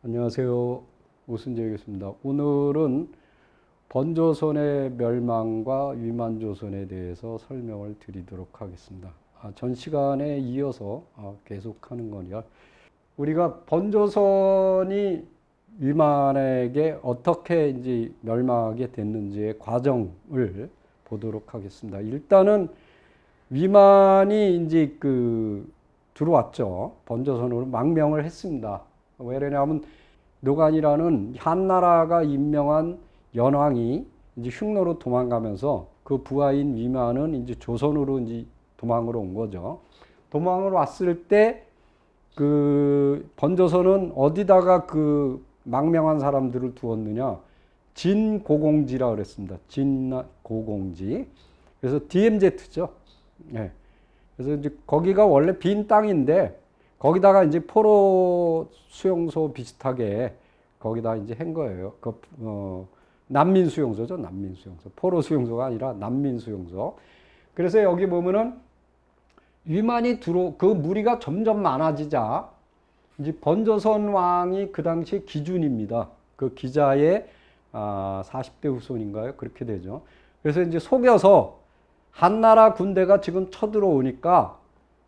안녕하세요. 오순재이겠습니다. 오늘은 번조선의 멸망과 위만조선에 대해서 설명을 드리도록 하겠습니다. 전 시간에 이어서 계속하는 거니까 우리가 번조선이 위만에게 어떻게 이제 멸망하게 됐는지의 과정을 보도록 하겠습니다. 일단은 위만이 이제 들어왔죠. 번조선으로 망명을 했습니다. 왜냐하면 노간이라는 한나라가 임명한 연왕이 이제 흉노로 도망가면서 그 부하인 위만은 이제 조선으로 이제 도망을 온 거죠. 도망을 왔을 때 그 번조선은 어디다가 그 망명한 사람들을 두었느냐? 진고공지라 그랬습니다. 진고공지. 그래서 DMZ죠. 네. 그래서 이제 거기가 원래 빈 땅인데 거기다가 이제 포로 수용소 비슷하게 거기다 이제 한 거예요. 난민 수용소죠. 난민 수용소. 포로 수용소가 아니라 난민 수용소. 그래서 여기 보면은 위만이 그 무리가 점점 많아지자 이제 번조선 왕이 그 당시 기준입니다. 그 기자의 40대 후손인가요? 그렇게 되죠. 그래서 이제 속여서 한나라 군대가 지금 쳐들어오니까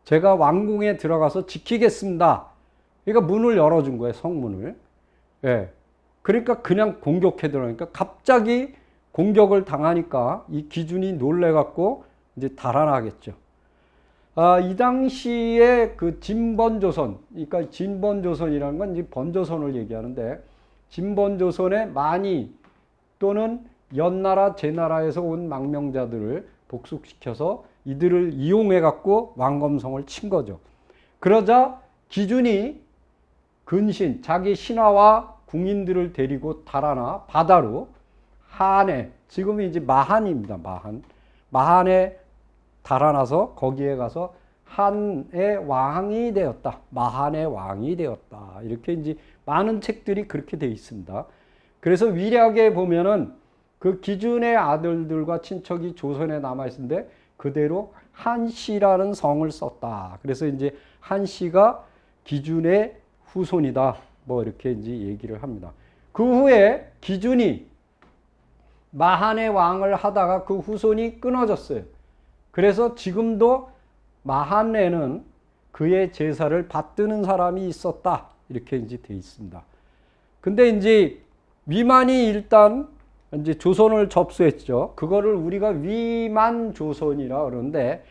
제가 왕궁에 들어가서 지키겠습니다. 그러니까 문을 열어준 거예요, 성문을. 예. 그러니까 그냥 공격해 들어오니까 갑자기 공격을 당하니까 이 기준이 놀래갖고 이제 달아나겠죠. 이 당시에 그 진번조선, 그러니까 진번조선이라는 건 이제 번조선을 얘기하는데 진번조선의 많이 또는 연나라, 제나라에서 온 망명자들을 복속시켜서 이들을 이용해갖고 왕검성을 친 거죠. 그러자 기준이 근신, 자기 신하와 궁인들을 데리고 달아나 바다로 한에, 지금은 이제 마한입니다. 마한에 달아나서 거기에 가서 한의 왕이 되었다. 마한의 왕이 되었다. 이렇게 이제 많은 책들이 그렇게 되어 있습니다. 그래서 위략에 보면은 그 기준의 아들들과 친척이 조선에 남아 있는데 그대로 한씨라는 성을 썼다. 그래서 이제 한씨가 기준의 후손이다. 뭐 이렇게 이제 얘기를 합니다. 그 후에 기준이 마한의 왕을 하다가 그 후손이 끊어졌어요. 그래서 지금도 마한에는 그의 제사를 받드는 사람이 있었다. 이렇게 이제 돼 있습니다. 근데 이제 위만이 일단 이제 조선을 접수했죠. 그거를 우리가 위만조선이라 그러는데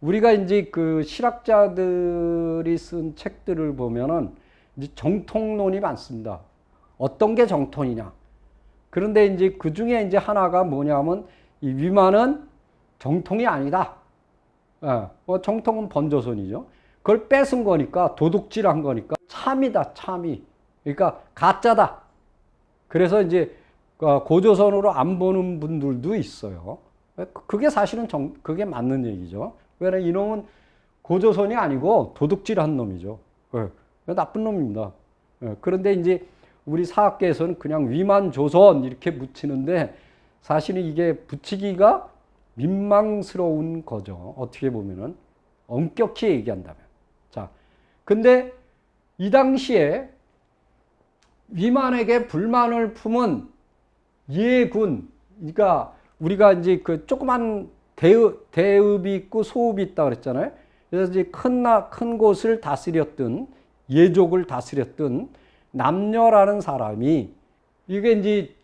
우리가 이제 그 실학자들이 쓴 책들을 보면은 이제 정통론이 많습니다. 어떤 게 정통이냐. 그런데 이제 그 중에 이제 하나가 뭐냐면 이 위만은 정통이 아니다. 정통은 번조선이죠. 그걸 뺏은 거니까 도둑질한 거니까 참이다, 참이. 그러니까 가짜다. 그래서 이제 고조선으로 안 보는 분들도 있어요. 그게 사실은 그게 맞는 얘기죠. 왜냐면 이놈은 고조선이 아니고 도둑질한 놈이죠. 나쁜 놈입니다. 그런데 이제 우리 사학계에서는 그냥 위만조선 이렇게 붙이는데 사실은 이게 붙이기가 민망스러운 거죠. 어떻게 보면은 엄격히 얘기한다면. 자, 근데 이 당시에 위만에게 불만을 품은 예군, 그러니까 우리가 이제 그 조그만 대읍이 있고 소읍이 있다 그랬잖아요. 그래서 이제 큰 곳을 다스렸던 예족을 다스렸던 남녀라는 사람이 이게 이제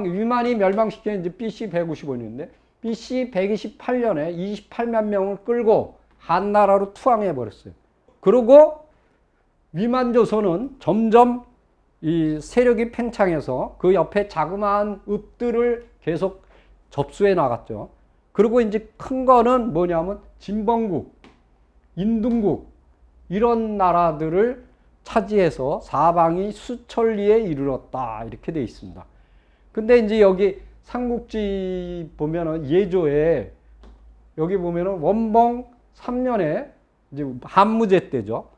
위만이 멸망시킨 이제 BC 155년인데 BC 128년에 28만 명을 끌고 한나라로 투항해 버렸어요. 그리고 위만조선은 점점 이 세력이 팽창해서 그 옆에 자그마한 읍들을 계속 접수해 나갔죠. 그리고 이제 큰 거는 뭐냐면 진번국, 인둥국 이런 나라들을 차지해서 사방이 수천리에 이르렀다. 이렇게 되어 있습니다. 근데 이제 여기 삼국지 보면은 예조에 여기 보면은 원봉 3년에 이제 한무제 때죠.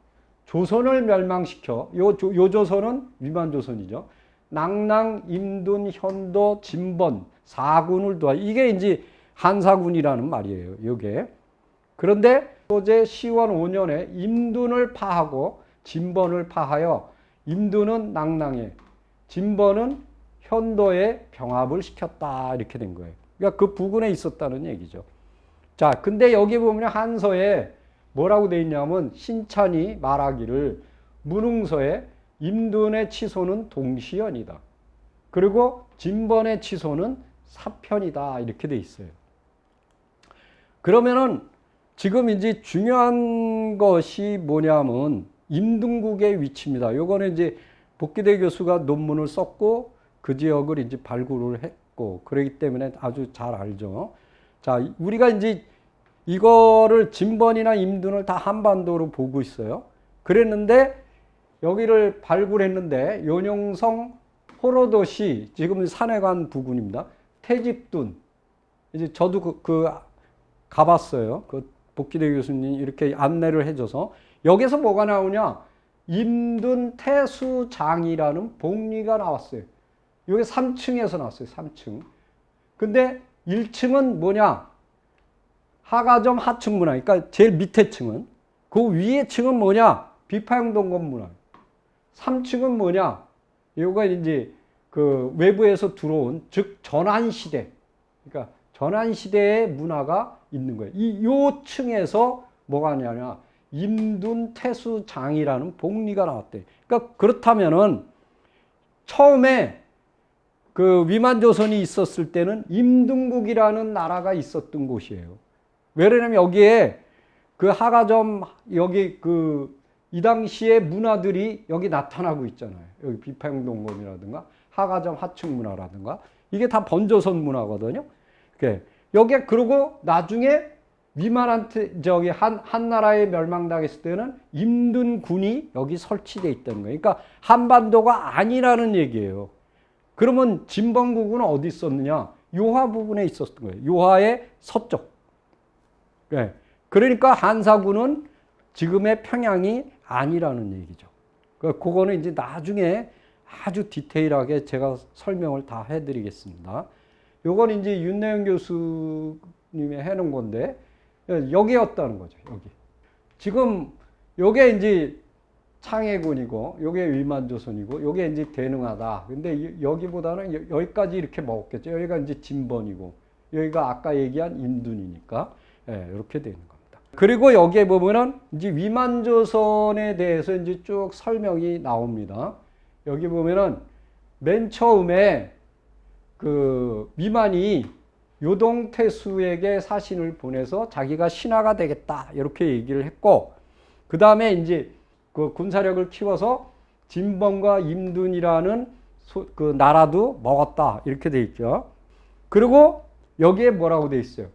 조선을 멸망시켜 요 조선은 위만조선이죠. 낭랑, 임둔, 현도, 진번 4군을 도와 이게 이제 한사군이라는 말이에요. 이게 그런데 소제 시원 5년에 임둔을 파하고 진번을 파하여 임둔은 낭낭에 진번은 현도에 병합을 시켰다. 이렇게 된 거예요. 그러니까 그 부근에 있었다는 얘기죠. 자, 근데 여기 보면 한서에 뭐라고 돼 있냐면 신찬이 말하기를 문흥서에 임둔의 치소는 동시연이다. 그리고 진번의 치소는 사편이다. 이렇게 돼 있어요. 그러면은 지금 이제 중요한 것이 뭐냐면 임등국의 위치입니다. 요거는 이제 복기대 교수가 논문을 썼고 그 지역을 이제 발굴을 했고 그렇기 때문에 아주 잘 알죠. 자, 우리가 이제 이거를 진번이나 임둔을 다 한반도로 보고 있어요. 그랬는데 여기를 발굴했는데 연용성 호로도시 지금 산해관 부근입니다. 태집둔 이제 저도 가봤어요. 그 복기대 교수님이 이렇게 안내를 해줘서 여기서 뭐가 나오냐? 임둔 태수장이라는 복리가 나왔어요. 여기 3층에서 나왔어요. 3층. 근데 1층은 뭐냐? 하가점 하층문화. 그러니까 제일 밑에 층은. 그 위에 층은 뭐냐? 비파용동건 문화. 3층은 뭐냐? 이거가 이제 그 외부에서 들어온 즉 전환시대. 그러니까 전환시대의 문화가 있는 거예요. 요 층에서 뭐가 하냐냐? 임둔 태수장이라는 복리가 나왔대. 그러니까 그렇다면은 처음에 그 위만조선이 있었을 때는 임등국이라는 나라가 있었던 곳이에요. 왜냐면 여기에 그 하가점 여기 이 당시의 문화들이 여기 나타나고 있잖아요. 여기 비파용동검이라든가 하가점 하층문화라든가 이게 다 번조선 문화거든요. 여기에 그러고 나중에 위만한테 한 나라에 멸망당했을 때는 임둔군이 여기 설치되어 있다는 거예요. 그러니까 한반도가 아니라는 얘기예요. 그러면 진번국은 어디 있었느냐? 요하 부분에 있었던 거예요. 요하의 서쪽. 그러니까 한사군은 지금의 평양이 아니라는 얘기죠. 그거는 이제 나중에 아주 디테일하게 제가 설명을 다 해드리겠습니다. 요건 이제 윤내영 교수님이 해놓은 건데 여기였다는 거죠. 여기. 지금 요게 이제 창해군이고 요게 위만조선이고 요게 이제 대능하다. 근데 여기보다는 여기까지 이렇게 먹었겠죠. 여기가 이제 진번이고 여기가 아까 얘기한 임둔이니까 이렇게 되는 겁니다. 그리고 여기에 보면은 이제 위만조선에 대해서 이제 쭉 설명이 나옵니다. 여기 보면은 맨 처음에 그 위만이 요동태수에게 사신을 보내서 자기가 신하가 되겠다 이렇게 얘기를 했고 그 다음에 이제 그 군사력을 키워서 진번과 임둔이라는 그 나라도 먹었다 이렇게 돼 있죠. 그리고 여기에 뭐라고 돼 있어요?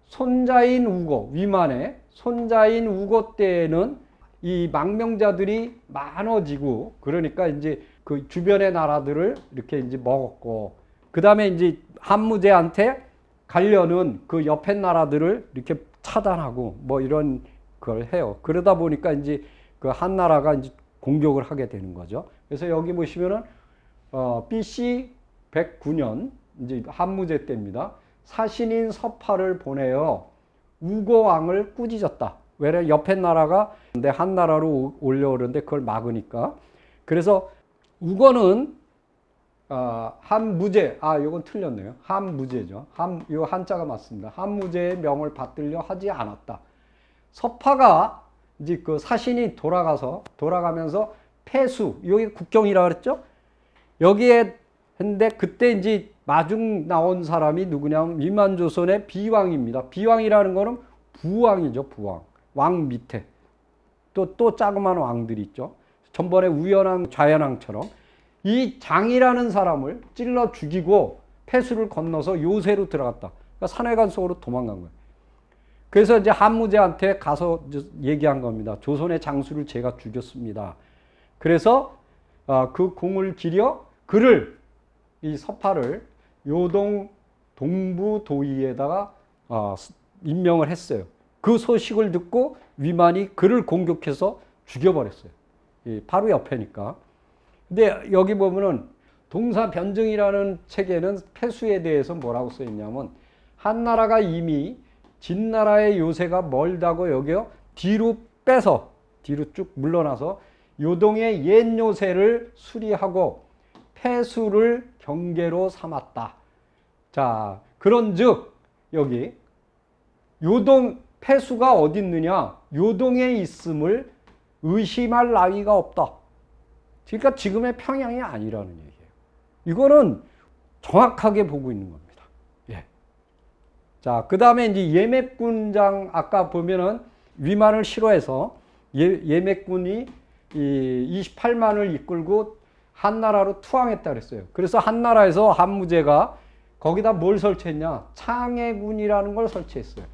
손자인 우고 위만의 손자인 우고 때에는 이 망명자들이 많아지고 그러니까 이제 그 주변의 나라들을 이렇게 이제 먹었고 그 다음에 이제 한무제한테 가려는 그 옆에 나라들을 이렇게 차단하고 뭐 이런 걸 해요. 그러다 보니까 이제 그 한 나라가 이제 공격을 하게 되는 거죠. 그래서 여기 보시면은 BC 109년 이제 한무제 때입니다. 사신인 서파를 보내어 우고왕을 꾸짖었다. 왜냐면 옆에 나라가 내 한 나라로 올려오는데 그걸 막으니까. 그래서 우고는 한무제, 요건 틀렸네요. 한무제죠. 요 한자가 맞습니다. 한무제의 명을 받들려 하지 않았다. 서파가 이제 그 사신이 돌아가면서 폐수, 여기 국경이라 그랬죠? 여기에 했는데 그때 이제 마중 나온 사람이 누구냐면 위만조선의 비왕입니다. 비왕이라는 거는 부왕이죠, 부왕. 왕 밑에. 또 자그마한 왕들이 있죠. 전번에 우연왕, 좌연왕처럼. 이 장이라는 사람을 찔러 죽이고 폐수를 건너서 요새로 들어갔다. 그러니까 산해관 속으로 도망간 거예요. 그래서 이제 한무제한테 가서 얘기한 겁니다. 조선의 장수를 제가 죽였습니다. 그래서 그 공을 기려 그를 이 서파를 요동 동부 도의에다가 임명을 했어요. 그 소식을 듣고 위만이 그를 공격해서 죽여버렸어요. 바로 옆에니까. 근데 여기 보면은 동사변증이라는 책에는 폐수에 대해서 뭐라고 써 있냐면 한나라가 이미 진나라의 요새가 멀다고 여겨 뒤로 빼서 뒤로 쭉 물러나서 요동의 옛 요새를 수리하고 폐수를 경계로 삼았다. 자, 그런즉 여기 요동 폐수가 어디 있느냐? 요동에 있음을 의심할 나위가 없다. 그러니까 지금의 평양이 아니라는 얘기예요. 이거는 정확하게 보고 있는 겁니다. 예. 자, 그 다음에 이제 예맥군장 아까 보면은 위만을 싫어해서 예맥군이 이 28만을 이끌고 한나라로 투항했다 그랬어요. 그래서 한나라에서 한무제가 거기다 뭘 설치했냐? 창해군이라는 걸 설치했어요.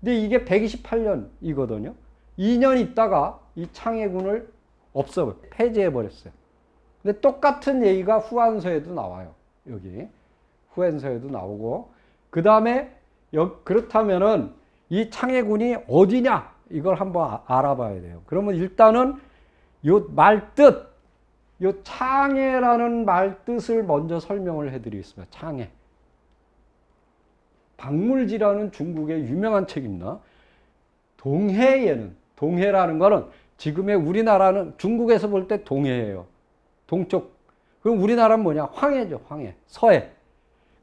근데 이게 128년이거든요. 2년 있다가 이 창해군을 폐지해버렸어요. 근데 똑같은 얘기가 후한서에도 나와요. 여기. 후한서에도 나오고. 그 다음에, 그렇다면은 이 창해군이 어디냐? 이걸 한번 알아봐야 돼요. 그러면 일단은 요 말뜻, 요 창해라는 말뜻을 먼저 설명을 해드리겠습니다. 창해. 박물지라는 중국의 유명한 책입니다. 동해라는 거는 지금의 우리나라는 중국에서 볼 때 동해예요. 동쪽. 그럼 우리나라는 뭐냐? 황해죠, 황해. 서해.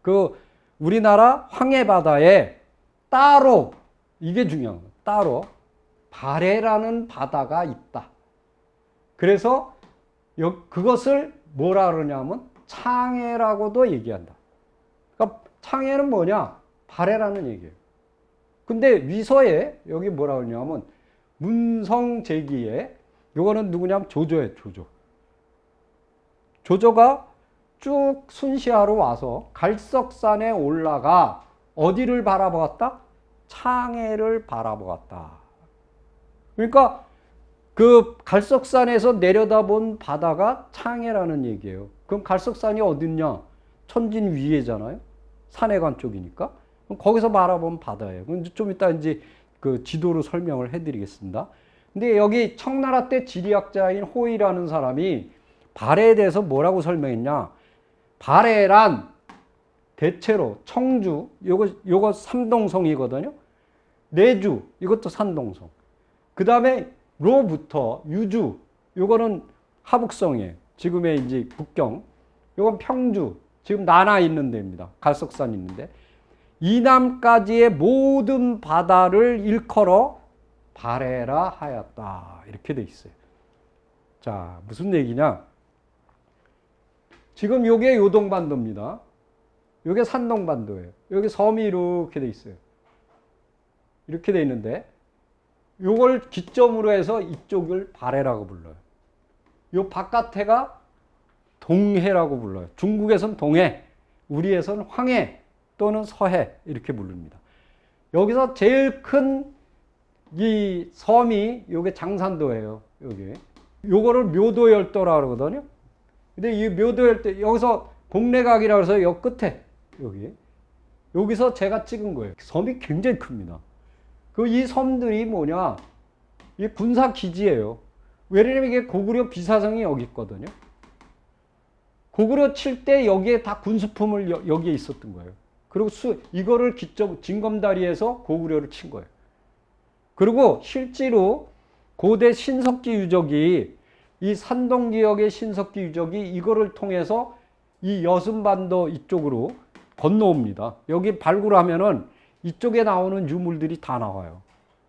그 우리나라 황해 바다에 따로, 이게 중요한 거예요. 따로 발해라는 바다가 있다. 그래서 그것을 뭐라 그러냐면 창해라고도 얘기한다. 그러니까 창해는 뭐냐? 발해라는 얘기예요. 근데 위서에 여기 뭐라 그러냐면 문성제기에 요거는 누구냐면 조조예요, 조조. 조조가 쭉 순시하로 와서 갈석산에 올라가 어디를 바라보았다? 창해를 바라보았다. 그러니까 그 갈석산에서 내려다본 바다가 창해라는 얘기예요. 그럼 갈석산이 어딨냐? 천진 위에잖아요. 산해관 쪽이니까. 그럼 거기서 바라본 바다예요. 좀 이따 이제 그 지도로 설명을 해드리겠습니다. 근데 여기 청나라 때 지리학자인 호이라는 사람이 발해에 대해서 뭐라고 설명했냐? 발해란 대체로 청주, 요거 산동성이거든요. 내주, 이것도 산동성. 그 다음에 로부터 유주, 요거는 하북성이에요. 지금의 이제 북경. 요건 평주, 지금 나나 있는 데입니다. 갈석산 있는데. 이남까지의 모든 바다를 일컬어 발해라 하였다. 이렇게 돼 있어요. 자, 무슨 얘기냐? 지금 요게 요동반도입니다. 요게 산동반도예요. 여기 섬이 이렇게 돼 있어요. 이렇게 돼 있는데 요걸 기점으로 해서 이쪽을 발해라고 불러요. 요 바깥에가 동해라고 불러요. 중국에서는 동해, 우리에서는 황해 또는 서해 이렇게 부릅니다. 여기서 제일 큰 이 섬이 요게 장산도예요. 여기. 요거를 묘도열도라고 그러거든요. 근데 이 묘도열도 여기서 복례각이라고 해서 요 끝에 여기서 제가 찍은 거예요. 섬이 굉장히 큽니다. 그 이 섬들이 뭐냐? 이 군사 기지예요. 왜냐면 이게 고구려 비사성이 여기 있거든요. 고구려 칠 때 여기에 다 군수품을 여기에 있었던 거예요. 그리고 이거를 기점 징검다리에서 고구려를 친 거예요. 그리고 실제로 고대 신석기 유적이 이 산동 지역의 신석기 유적이 이거를 통해서 이 여순반도 이쪽으로 건너옵니다. 여기 발굴하면은 이쪽에 나오는 유물들이 다 나와요.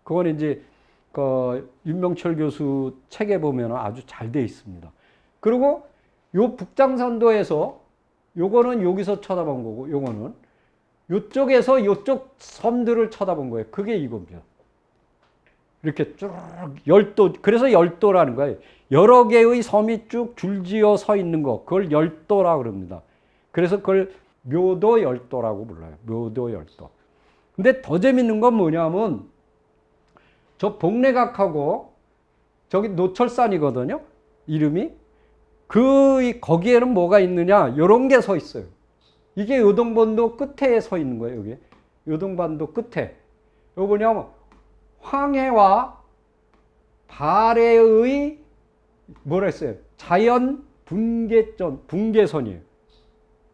그건 이제 그 윤명철 교수 책에 보면 아주 잘 돼 있습니다. 그리고 요 북장산도에서 요거는 여기서 쳐다본 거고 요거는 요쪽에서 요쪽 섬들을 쳐다본 거예요. 그게 이겁니다. 이렇게 쭉 열도, 그래서 열도라는 거예요. 여러 개의 섬이 쭉 줄지어 서 있는 거, 그걸 열도라고 그럽니다. 그래서 그걸 묘도 열도라고 불러요. 묘도 열도. 근데 더 재밌는 건 뭐냐면 저 복례각하고 저기 노철산이거든요. 이름이. 거기에는 뭐가 있느냐? 요런 게 서 있어요. 이게 요동반도 끝에 서 있는 거예요. 여기. 요동반도 끝에. 여기 뭐냐면 황해와 발해의 뭐라 했어요? 자연 붕괴선이에요.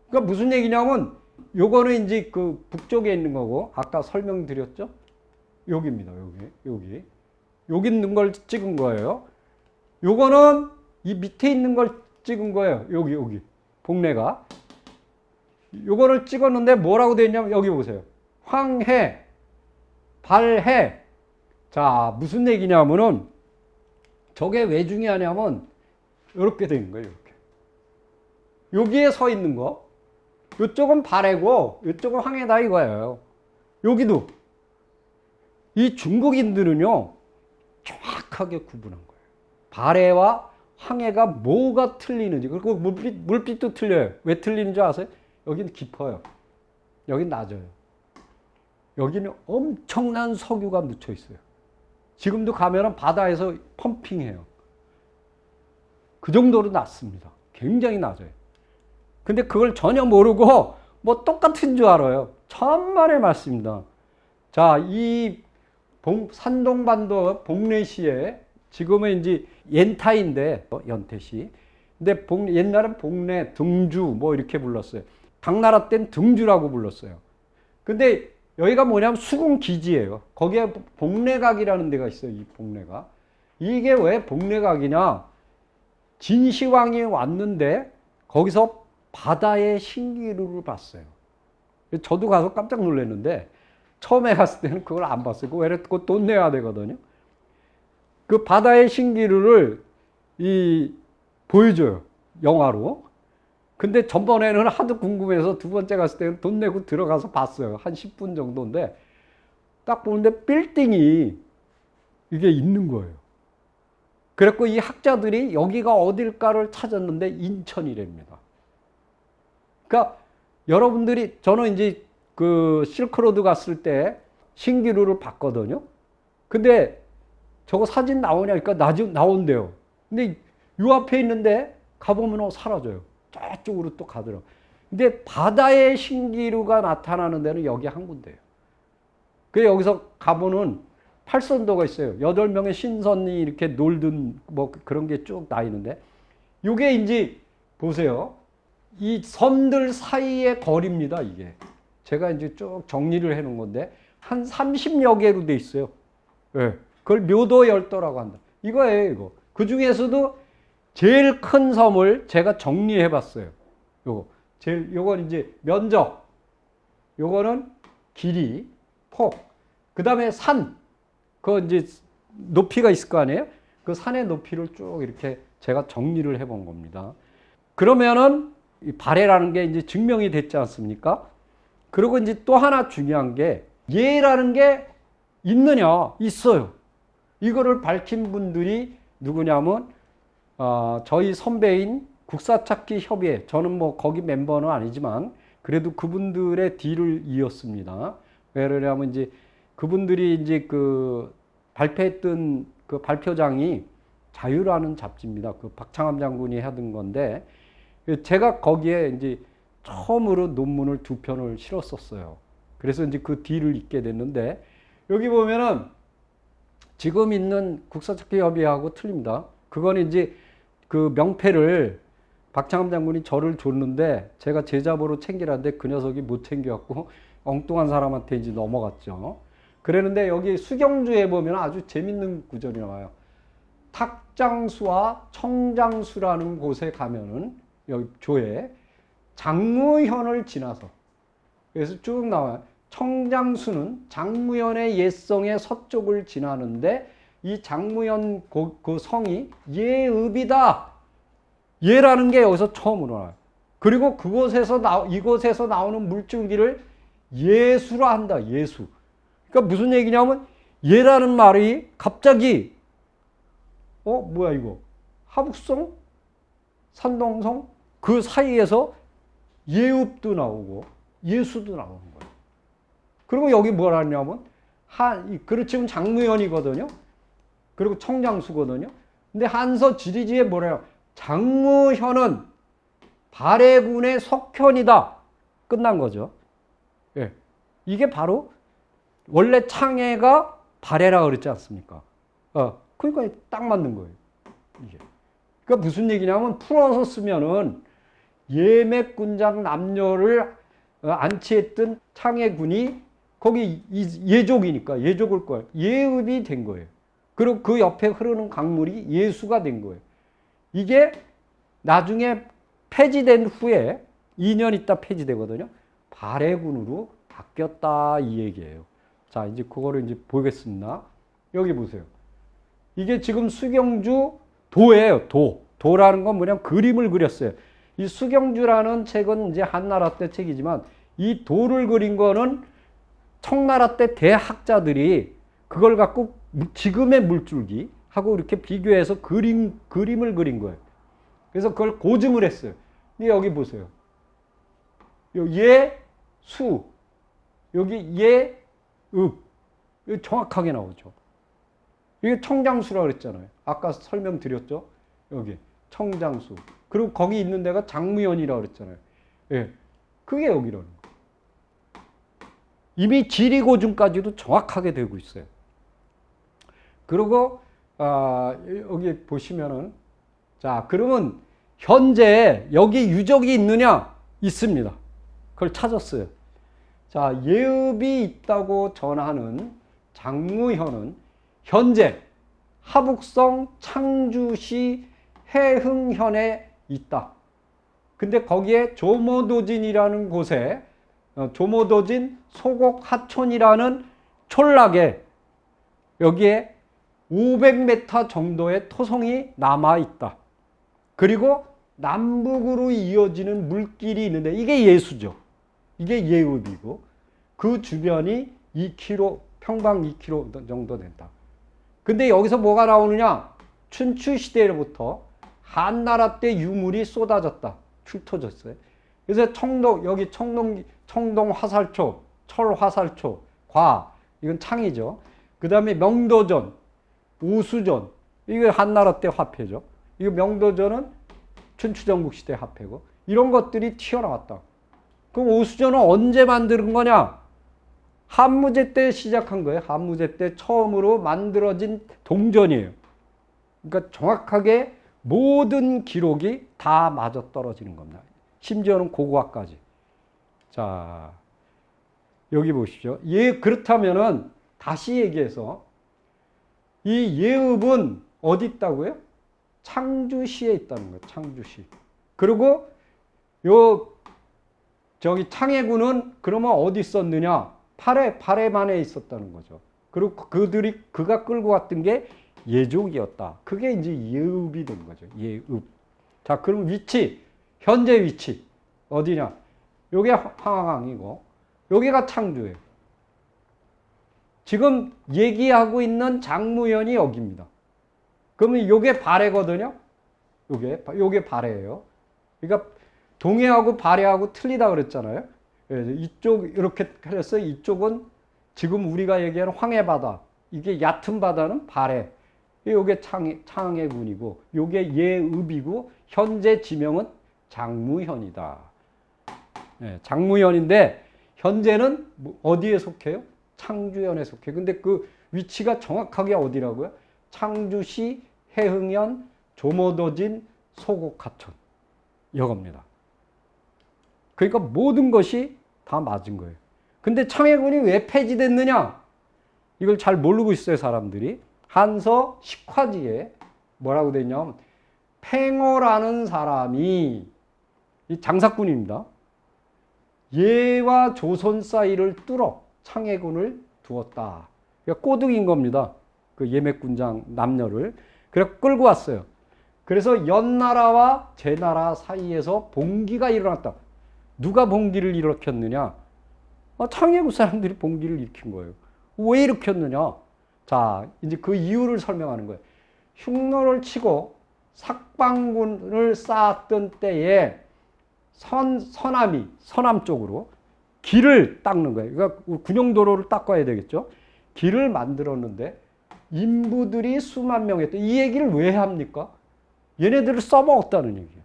그러니까 무슨 얘기냐면 요거는 이제 그 북쪽에 있는 거고 아까 설명드렸죠? 여기입니다. 여기. 여기 있는 걸 찍은 거예요. 요거는 이 밑에 있는 걸 찍은 거예요. 여기 복례가. 요거를 찍었는데 뭐라고 되어 있냐면 여기 보세요. 황해, 발해. 자, 무슨 얘기냐면은 저게 왜 중요하냐면 이렇게 된 거예요. 이렇게. 여기에 서 있는 거. 이쪽은 발해고 이쪽은 황해다 이거예요. 여기도 이 중국인들은요 정확하게 구분한 거예요. 발해와 황해가 뭐가 틀리는지. 그리고 물빛도 틀려요. 왜 틀리는 줄 아세요? 여기는 깊어요. 여긴 낮아요. 여기는 엄청난 석유가 묻혀 있어요. 지금도 가면은 바다에서 펌핑해요. 그 정도로 낮습니다. 굉장히 낮아요. 근데 그걸 전혀 모르고 뭐 똑같은 줄 알아요. 천만의 말씀입니다. 자, 이 산동반도 복례시에 지금은 이제 연타인데 연태시. 근데 옛날엔 복례, 등주 뭐 이렇게 불렀어요. 당나라 땐 등주라고 불렀어요. 근데 여기가 뭐냐면 수군 기지예요. 거기에 복례각이라는 데가 있어요. 이 복례각. 이게 왜 복례각이냐? 진시황이 왔는데 거기서 바다의 신기루를 봤어요. 저도 가서 깜짝 놀랐는데 처음에 갔을 때는 그걸 안 봤어요. 그거 돈 내야 되거든요. 그 바다의 신기루를 보여줘요. 영화로. 근데 전번에는 하도 궁금해서 두 번째 갔을 때는 돈 내고 들어가서 봤어요. 한 10분 정도인데 딱 보는데 빌딩이 이게 있는 거예요. 그래갖고 이 학자들이 여기가 어딜까를 찾았는데 인천이랍니다. 그러니까 여러분들이 저는 이제 그 실크로드 갔을 때 신기루를 봤거든요. 근데 저거 사진 나오냐니까 나온대요. 근데 요 앞에 있는데 가보면 사라져요. 저쪽으로 또 가더라고요. 근데 바다의 신기루가 나타나는 데는 여기 한 군데예요. 그래서 여기서 가보는 팔선도가 있어요. 8명의 신선이 이렇게 놀던 뭐 그런 게 쭉 나 있는데 이게 이제 보세요. 이 섬들 사이의 거리입니다. 이게 제가 이제 쭉 정리를 해 놓은 건데 한 30여 개로 돼 있어요. 네. 그걸 묘도열도라고 한다. 이거예요. 이거. 그 중에서도 제일 큰 섬을 제가 정리해 봤어요. 요건 이제 면적, 요거는 길이, 폭, 그 다음에 산, 그 이제 높이가 있을 거 아니에요? 그 산의 높이를 쭉 이렇게 제가 정리를 해 본 겁니다. 그러면은 이 발해라는 게 이제 증명이 됐지 않습니까? 그리고 이제 또 하나 중요한 게 예라는 게 있느냐? 있어요. 이거를 밝힌 분들이 누구냐면 저희 선배인 국사찾기 협의회, 저는 뭐 거기 멤버는 아니지만 그래도 그분들의 뒤를 이었습니다. 왜 그러냐면 이제 그분들이 이제 그 발표했던 그 발표장이 자유라는 잡지입니다. 그 박창암 장군이 하던 건데 제가 거기에 이제 처음으로 논문을 2편을 실었었어요. 그래서 이제 그 뒤를 잇게 됐는데 여기 보면은 지금 있는 국사찾기 협의회하고 틀립니다. 그거는 이제 그 명패를 박창암 장군이 저를 줬는데 제가 제자보로 챙기라는데 그 녀석이 못 챙겨갖고 엉뚱한 사람한테 이제 넘어갔죠. 그랬는데 여기 수경주에 보면 아주 재밌는 구절이 나와요. 탁장수와 청장수라는 곳에 가면은 여기 조에 장무현을 지나서 그래서 쭉 나와요. 청장수는 장무현의 옛성의 서쪽을 지나는데 이 장무현 그 성이 예읍이다. 예라는 게 여기서 처음으로 나와요. 그리고 이곳에서 나오는 물줄기를 예수라 한다. 예수. 그러니까 무슨 얘기냐면 예라는 말이 갑자기 뭐야 이거 하북성, 산동성 그 사이에서 예읍도 나오고 예수도 나오는 거예요. 그리고 여기 뭐라 하냐면 그렇지만 장무현이거든요. 그리고 청장수거든요. 근데 한서 지리지에 뭐래요? 장무현은 발해군의 석현이다. 끝난 거죠. 예. 이게 바로 원래 창해가 발해라 그랬지 않습니까? 그러니까 딱 맞는 거예요. 이게. 그러니까 무슨 얘기냐면 풀어서 쓰면은 예맥군장 남녀를 안치했던 창해군이 거기 예족이니까 예족을 거예요. 예읍이 된 거예요. 그리고 그 옆에 흐르는 강물이 예수가 된 거예요. 이게 나중에 폐지된 후에 2년 있다 폐지되거든요. 발해군으로 바뀌었다 이 얘기예요. 자, 이제 그거를 이제 보겠습니다. 여기 보세요. 이게 지금 수경주 도예요. 도라는 건 뭐냐면 그림을 그렸어요. 이 수경주라는 책은 이제 한나라 때 책이지만 이 도를 그린 거는 청나라 때 대학자들이 그걸 갖고 지금의 물줄기 하고 이렇게 비교해서 그림을 그린 거예요. 그래서 그걸 고증을 했어요. 근데 여기 보세요. 예, 수. 여기 예, 읍. 이거 정확하게 나오죠. 이게 청장수라고 그랬잖아요. 아까 설명드렸죠. 여기 청장수. 그리고 거기 있는 데가 장무현이라고 그랬잖아요. 예, 그게 여기라는 거. 이미 지리고증까지도 정확하게 되고 있어요. 그리고 여기 보시면은 자, 그러면 현재 여기 유적이 있느냐? 있습니다. 그걸 찾았어요. 자, 예읍이 있다고 전하는 장무현은 현재 하북성 창주시 해흥현에 있다. 근데 거기에 조모도진이라는 곳에 조모도진 소곡하촌이라는 촌락에 여기에 500m 정도의 토성이 남아 있다. 그리고 남북으로 이어지는 물길이 있는데 이게 예수죠. 이게 예읍이고 그 주변이 2km, 평방 2km 정도 된다. 근데 여기서 뭐가 나오느냐? 춘추 시대로부터 한나라 때 유물이 쏟아졌다. 훑어졌어요. 그래서 여기 청동 화살초, 철 화살초, 이건 창이죠. 그 다음에 명도전, 우수전, 이거 한나라 때 화폐죠. 이거 명도전은 춘추전국 시대 화폐고, 이런 것들이 튀어나왔다. 그럼 우수전은 언제 만드는 거냐? 한무제 때 시작한 거예요. 한무제 때 처음으로 만들어진 동전이에요. 그러니까 정확하게 모든 기록이 다 맞아떨어지는 겁니다. 심지어는 고고학까지. 자, 여기 보십시오. 그렇다면은 다시 얘기해서 이 예읍은 어디 있다고요? 창주시에 있다는 거예요. 창주시. 그리고 저기 창해군은 그러면 어디 있었느냐? 발해만에 있었다는 거죠. 그리고 그가 끌고 왔던 게 예족이었다. 그게 이제 예읍이 된 거죠. 예읍. 자, 그럼 위치, 현재 위치 어디냐? 요게 황항이고 여기가 창주예요. 지금 얘기하고 있는 장무현이 여기입니다. 그러면 요게 발해거든요. 요게 발해예요. 그러니까 동해하고 발해하고 틀리다 그랬잖아요. 이쪽 이렇게 해서 이쪽은 지금 우리가 얘기하는 황해바다, 이게 얕은 바다는 발해. 요게 창해군이고 요게 예읍이고 현재 지명은 장무현이다. 네, 장무현인데 현재는 어디에 속해요? 창주현에 속해. 근데 그 위치가 정확하게 어디라고요? 창주시 해흥현 조모도진 소곡하촌 이겁니다. 그러니까 모든 것이 다 맞은 거예요. 근데 창해군이 왜 폐지됐느냐? 이걸 잘 모르고 있어요, 사람들이. 한서 식화지에 뭐라고 돼 있냐면 팽어라는 사람이 이 장사꾼입니다. 예와 조선 사이를 뚫어 창해군을 두었다. 그러니까 꼬득인 겁니다. 그 예맥군장 남녀를. 그래서 끌고 왔어요. 그래서 연나라와 제나라 사이에서 봉기가 일어났다. 누가 봉기를 일으켰느냐? 창해군 사람들이 봉기를 일으킨 거예요. 왜 일으켰느냐? 자, 이제 그 이유를 설명하는 거예요. 흉노를 치고 삭방군을 쌓았던 때에 서남 쪽으로 길을 닦는 거예요. 그러니까 군용도로를 닦아야 되겠죠. 길을 만들었는데 인부들이 수만 명했다. 이 얘기를 왜 합니까? 얘네들을 써먹었다는 얘기예요.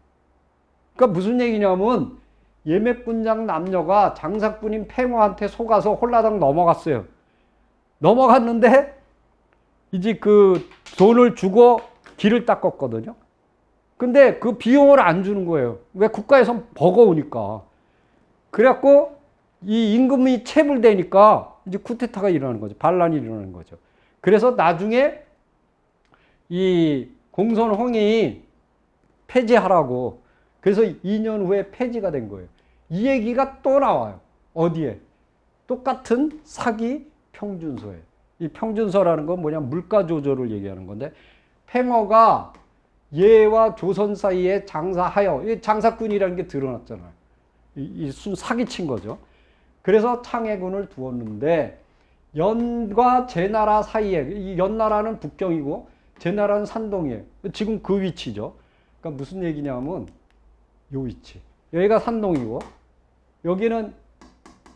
그러니까 무슨 얘기냐면 예맥군장 남녀가 장사꾼인 팽어한테 속아서 홀라당 넘어갔어요. 넘어갔는데 이제 그 돈을 주고 길을 닦았거든요. 근데 그 비용을 안 주는 거예요. 왜? 국가에서 버거우니까. 그래갖고 이 임금이 체불되니까 이제 쿠데타가 일어나는 거죠. 반란이 일어나는 거죠. 그래서 나중에 이 공선홍이 폐지하라고. 그래서 2년 후에 폐지가 된 거예요. 이 얘기가 또 나와요. 어디에? 똑같은 사기 평준서에. 이 평준서라는 건 뭐냐? 물가 조절을 얘기하는 건데, 팽어가 예와 조선 사이에 장사하여, 이 장사꾼이라는 게 드러났잖아요. 이 사기친 거죠. 그래서 창해군을 두었는데, 연과 제나라 사이에, 이 연나라는 북경이고 제나라는 산동이에요. 지금 그 위치죠. 그러니까 무슨 얘기냐면 요 위치. 여기가 산동이고 여기는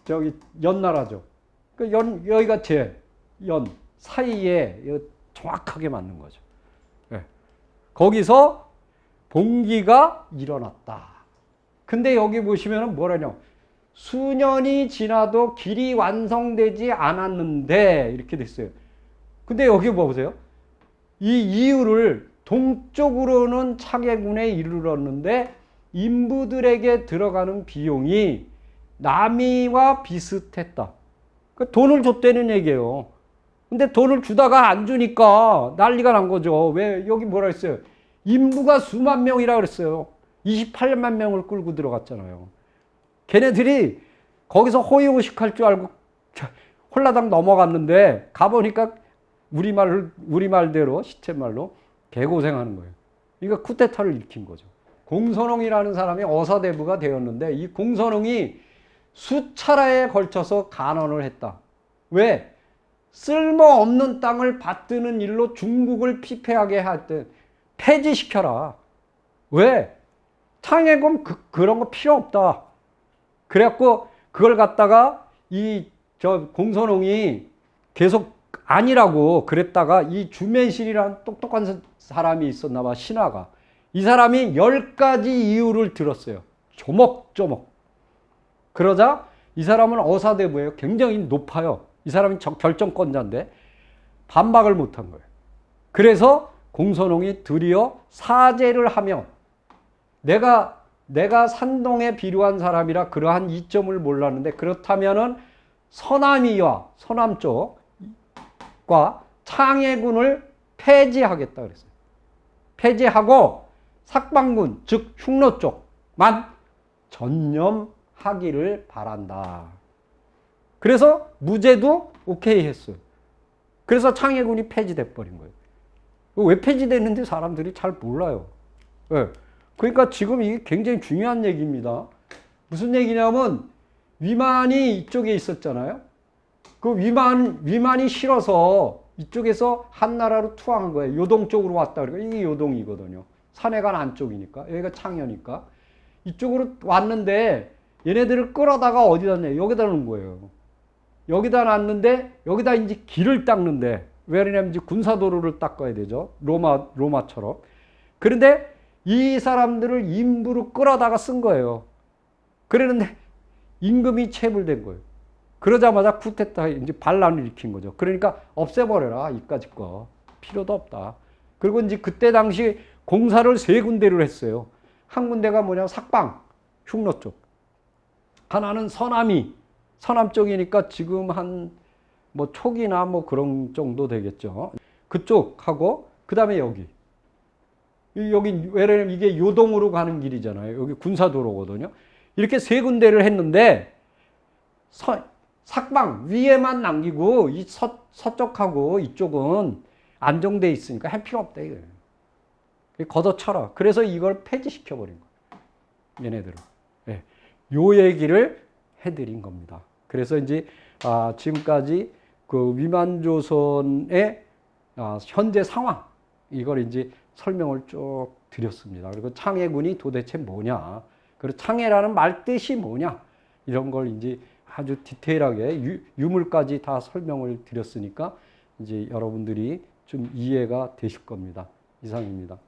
저기 연나라죠. 그러니까 여기가 연 사이에 정확하게 맞는 거죠. 네. 거기서 봉기가 일어났다. 근데 여기 보시면 뭐라냐? 수년이 지나도 길이 완성되지 않았는데 이렇게 됐어요. 근데 여기 보세요. 이 이유를 동쪽으로는 창해군에 이르렀는데 인부들에게 들어가는 비용이 남이와 비슷했다. 그러니까 돈을 줬다는 얘기예요. 근데 돈을 주다가 안 주니까 난리가 난 거죠. 왜? 여기 뭐라 했어요? 인부가 수만 명이라 그랬어요. 28만 명을 끌고 들어갔잖아요. 걔네들이 거기서 호의호식할 줄 알고 홀라당 넘어갔는데 가보니까 우리말대로 시쳇말로 개고생하는 거예요. 그러니까 쿠데타를 일으킨 거죠. 공선홍이라는 사람이 어사대부가 되었는데 이 공선홍이 수차례에 걸쳐서 간언을 했다. 왜? 쓸모없는 땅을 받드는 일로 중국을 피폐하게 할 때 폐지시켜라. 왜? 창해군 그런 거 필요 없다. 그래갖고 그걸 갖다가 공선홍이 계속 아니라고 그랬다가 이 주매실이라는 똑똑한 사람이 있었나 봐, 신하가. 이 사람이 10가지 이유를 들었어요. 조목조목. 그러자 이 사람은 어사대부예요. 굉장히 높아요. 이 사람이 결정권자인데 반박을 못한 거예요. 그래서 공선홍이 드디어 사죄를 하며 내가 산동에 비료한 사람이라 그러한 이점을 몰랐는데 그렇다면은 서남이와 서남 쪽과 창해군을 폐지하겠다 그랬어요. 폐지하고 삭방군 즉 흉노 쪽만 전념하기를 바란다. 그래서 무제도 오케이 했어요. 그래서 창해군이 폐지돼 버린 거예요. 왜 폐지됐는지 사람들이 잘 몰라요. 네. 그러니까 지금 이게 굉장히 중요한 얘기입니다. 무슨 얘기냐면 위만이 이쪽에 있었잖아요. 그 위만이 싫어서 이쪽에서 한나라로 투항한 거예요. 요동 쪽으로 왔다 그러니까 이게 요동이거든요. 산해관 안쪽이니까 여기가 창현이니까 이쪽으로 왔는데 얘네들을 끌어다가 어디다 내? 여기다 놓은 거예요. 여기다 놨는데 여기다 이제 길을 닦는데 왜냐면 이제 군사도로를 닦아야 되죠. 로마처럼. 그런데 이 사람들을 임부로 끌어다가 쓴 거예요. 그러는데 임금이 체불된 거예요. 그러자마자 쿠데타 이제 반란을 일으킨 거죠. 그러니까 없애버려라 이까짓 거 필요도 없다. 그리고 이제 그때 당시 공사를 3군데를 했어요. 한 군데가 뭐냐 삭방 흉노 쪽. 하나는 서남 쪽이니까 지금 한 뭐 촉이나 뭐 그런 정도 되겠죠. 그쪽하고 그 다음에 여기 왜냐면 이게 요동으로 가는 길이잖아요. 여기 군사도로거든요. 이렇게 3군데를 했는데 삭방 위에만 남기고 이 서쪽하고 이쪽은 안정돼 있으니까 할 필요 없다 이거예요. 걷어쳐라. 그래서 이걸 폐지시켜버린 거예요. 얘네들은. 네. 요 얘기를 해드린 겁니다. 그래서 이제 지금까지 그 위만조선의 현재 상황 이걸 이제 설명을 쭉 드렸습니다. 그리고 창해군이 도대체 뭐냐, 그리고 창해라는 말 뜻이 뭐냐 이런 걸 이제 아주 디테일하게 유물까지 다 설명을 드렸으니까 이제 여러분들이 좀 이해가 되실 겁니다. 이상입니다.